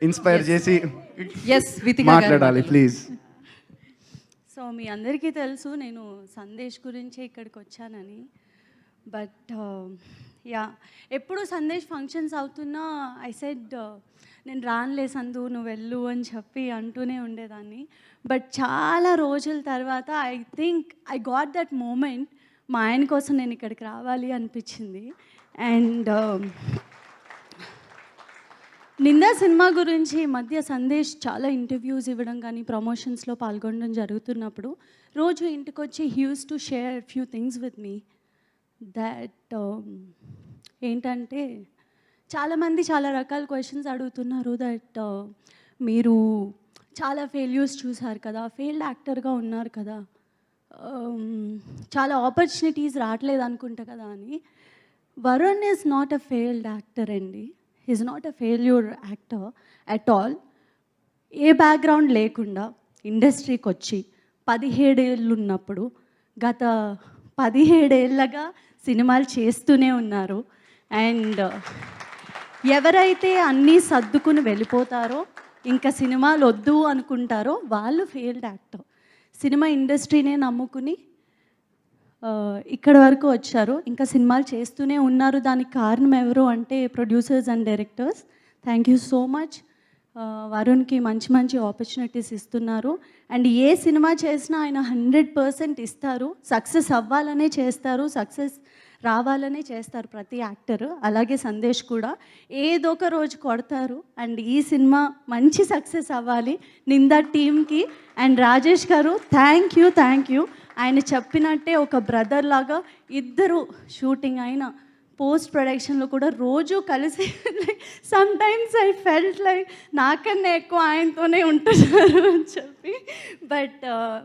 Inspire చేసి yes Vithika మాట్లాడాలి please. So మీ అందరికీ తెలుసు నేను సందేశ్ గురించే ఇక్కడికి వచ్చానని. బట్ యా, ఎప్పుడు సందేశ్ ఫంక్షన్స్ అవుతున్నా ఐ సెడ్ నేను రానులే సందు నువ్వు వెళ్ళు అని చెప్పి అంటూనే ఉండేదాన్ని. బట్ చాలా రోజుల తర్వాత I think I got that moment, మా ఆయన కోసం నేను ఇక్కడికి రావాలి అనిపించింది. అండ్ నిందా సినిమా గురించి ఈ మధ్య సందేశ్ చాలా ఇంటర్వ్యూస్ ఇవ్వడం కానీ ప్రమోషన్స్లో పాల్గొనడం జరుగుతున్నప్పుడు రోజు ఇంటికి వచ్చి he use to share few things with me. That ఏంటంటే చాలామంది చాలా రకాల క్వశ్చన్స్ అడుగుతున్నారు. దట్ మీరు చాలా ఫెయిల్యూర్స్ చూసారు కదా, ఫెయిల్డ్ యాక్టర్గా ఉన్నారు కదా, చాలా ఆపర్చునిటీస్ రావట్లేదు అనుకుంటా కదా అని. Varun is not a failed actor అండి. Is not a failure actor at all. ఏ బ్యాక్గ్రౌండ్ లేకుండా ఇండస్ట్రీకి వచ్చి 17 ఏళ్ళు ఉన్నప్పుడు గత 17 ఏళ్ళగా సినిమాలు చేస్తూనే ఉన్నారు. అండ్ ఎవరైతే అన్నీ సర్దుకుని వెళ్ళిపోతారో, ఇంకా సినిమాలు వద్దు అనుకుంటారో వాళ్ళు ఫెయిల్డ్ యాక్టర్. సినిమా ఇండస్ట్రీనే నమ్ముకుని ఇక్కడ వరకు వచ్చారు, ఇంకా సినిమాలు చేస్తూనే ఉన్నారు. దానికి కారణం ఎవరు అంటే producers and directors. Thank you so much. వరుణ్కి మంచి మంచి ఆపర్చునిటీస్ ఇస్తున్నారు. అండ్ ఏ సినిమా చేసినా ఆయన 100% ఇస్తారు. సక్సెస్ అవ్వాలనే చేస్తారు, సక్సెస్ రావాలనే చేస్తారు ప్రతి యాక్టర్. అలాగే సందేశ్ కూడా ఏదో ఒక రోజు కొడతారు. అండ్ ఈ సినిమా మంచి సక్సెస్ అవ్వాలి నిందా టీమ్కి. అండ్ రాజేష్ గారు థ్యాంక్ యూ. ఆయన చెప్పినట్టే ఒక బ్రదర్ లాగా ఇద్దరు షూటింగ్ అయిన పోస్ట్ ప్రొడక్షన్లో కూడా రోజు కలిసి some times I felt like నాకన్నా ఎక్కువ ఆయనతోనే ఉంటున్నారు అని చెప్పి. But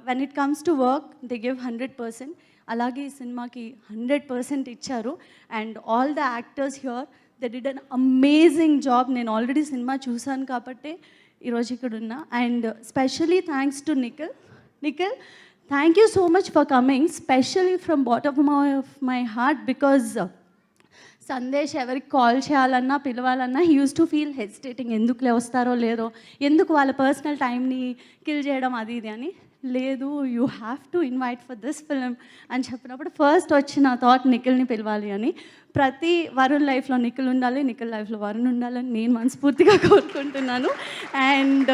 when it comes to work they give 100%. అలాగే ఈ సినిమాకి 100% ఇచ్చారు. And all the actors here they did an amazing job. నేను ఆల్రెడీ సినిమా చూశాను కాబట్టి ఈరోజు ఇక్కడ ఉన్నా. And specially thanks to Nikhil. Thank you so much for coming, especially from bottom of my heart. Because Sandesh ఎవరికి కాల్ చేయాలన్నా పిలవాలన్నా he use to feel hesitating, ఎందుకులే వస్తారో లేదో, ఎందుకు వాళ్ళ పర్సనల్ టైంని కిల్ చేయడం అది ఇది అని. లేదు, you have to invite for this film అని చెప్పినప్పుడు ఫస్ట్ వచ్చిన థాట్ నిఖిల్ని పిలవాలి అని. ప్రతి వరుణ్ లైఫ్లో నిఖిల్ ఉండాలి, నిఖిల్ లైఫ్లో వరుణ్ ఉండాలని నేను మనస్ఫూర్తిగా కోరుకుంటున్నాను. అండ్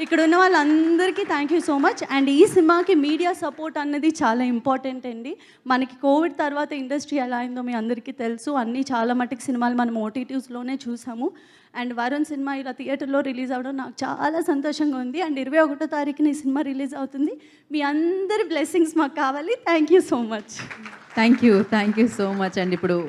ఇక్కడ ఉన్న వాళ్ళందరికీ thank you so much. And ఈ సినిమాకి మీడియా సపోర్ట్ అన్నది చాలా ఇంపార్టెంట్ అండి. మనకి కోవిడ్ తర్వాత ఇండస్ట్రీ ఎలా అయిందో మీ అందరికీ తెలుసు. అన్నీ చాలా మటుకు సినిమాలు మనం ఓటీటీస్లోనే చూసాము. అండ్ వరుణ్ సినిమా ఇలా థియేటర్లో రిలీజ్ అవ్వడం నాకు చాలా సంతోషంగా ఉంది. అండ్ 21వ తారీఖున ఈ సినిమా రిలీజ్ అవుతుంది. మీ అందరి బ్లెస్సింగ్స్ మాకు కావాలి. Thank you so much. Thank you so much అండి. ఇప్పుడు